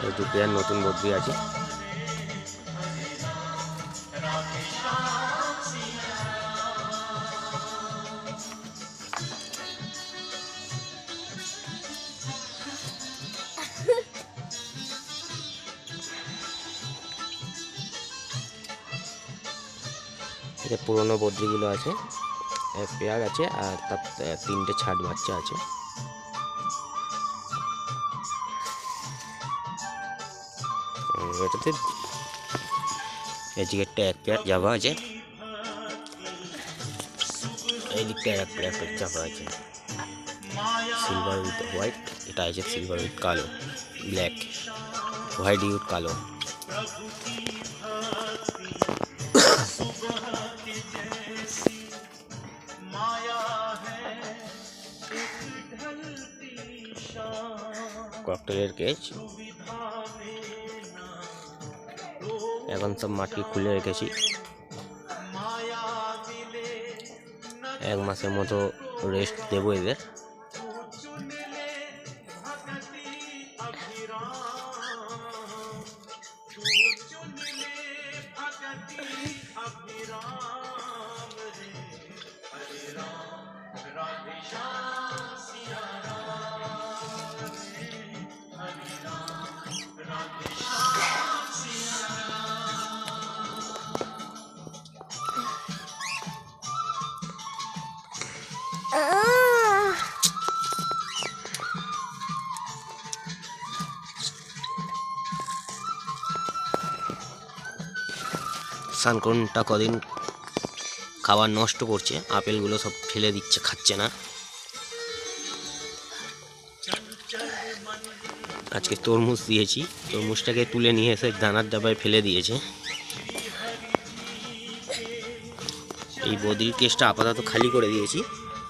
এই দু পেয়ার নতুন বদ্রি আছে। এটা পুরনো বদ্রিগুলো আছে, এক পেয়ার আছে আর তার 3টে ছাট বাচ্চা আছে। এটাতে এই দিকেরটা এক পেয়ার জাভা আছে, এই দিকটা এক পেয়ার জাভা আছে। সিলভার উইথ হোয়াইট, এটা আছে সিলভার উইথ কালো, ব্ল্যাক, হোয়াইট উইথ কালো। ককটেলের কেজ এখন সব মাটি খুলে রেখেছি, 1 মাসের মতো রেস্ট দেবো এদের। সানকোনটা কদিন খাবার নষ্ট করছে, আপেলগুলো সব ফেলে দিচ্ছে, খাচ্ছে না। আজকে তরমুজ দিয়েছি, তরমুজটাকে তুলে নিয়ে এসে দানার ডাবায় ফেলে দিয়েছে। এই বদ্রির কেসটা আপাতত খালি করে দিয়েছি,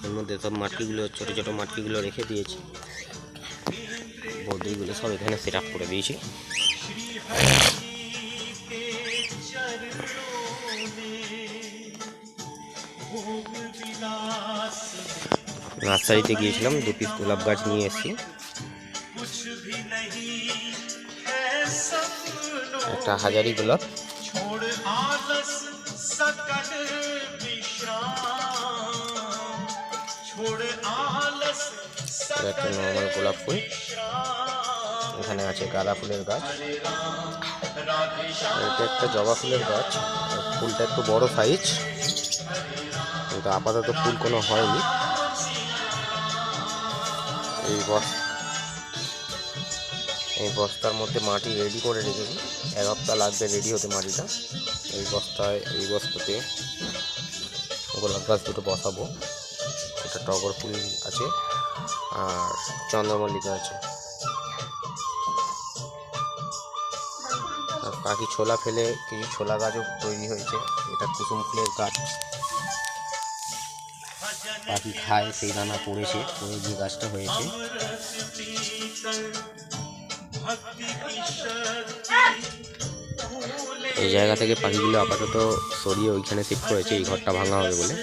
এর মধ্যে সব মাটকিগুলো, ছোটো ছোটো মাটকিগুলো রেখে দিয়েছি। বদ্রিগুলো সব এখানে সেট আপ করে দিয়েছি। নার্সারিতে গিয়েছিলাম, 2 পিস গোলাপ গাছ নিয়ে এসেছি। একটা হাজারি গোলাপ, একটা নর্মাল গোলাপ ফুল, এখানে আছে গাঁদা ফুলের গাছ, এটা একটা জবা ফুলের গাছ। ফুলটা একটু বড় সাইজ, কিন্তু আপাতত ফুল কোনো হয়নি। এই বস্তার মধ্যে মাটি রেডি করে রেখেছি, 1 সপ্তাহ লাগবে রেডি হতে মাটিটা। এই বস্তাতে গোলাপ গাছ দুটো বসাবো। এটা টগর ফুল আছে আর চন্দ্রমল্লিকা আছে। আর পাখি ছোলা ফেলে কিছু ছোলা গাছও তৈরি হয়েছে, এটা কুসুম ফুলের গাছ, পাখি খায়, সেই দানা পড়েছে, পড়ে যে গাছটা হয়েছে। এই জায়গা থেকে পাখিগুলো আপাতত সরিয়ে ওইখানে শিফট করেছে, এই ঘরটা ভাঙা হবে বলে।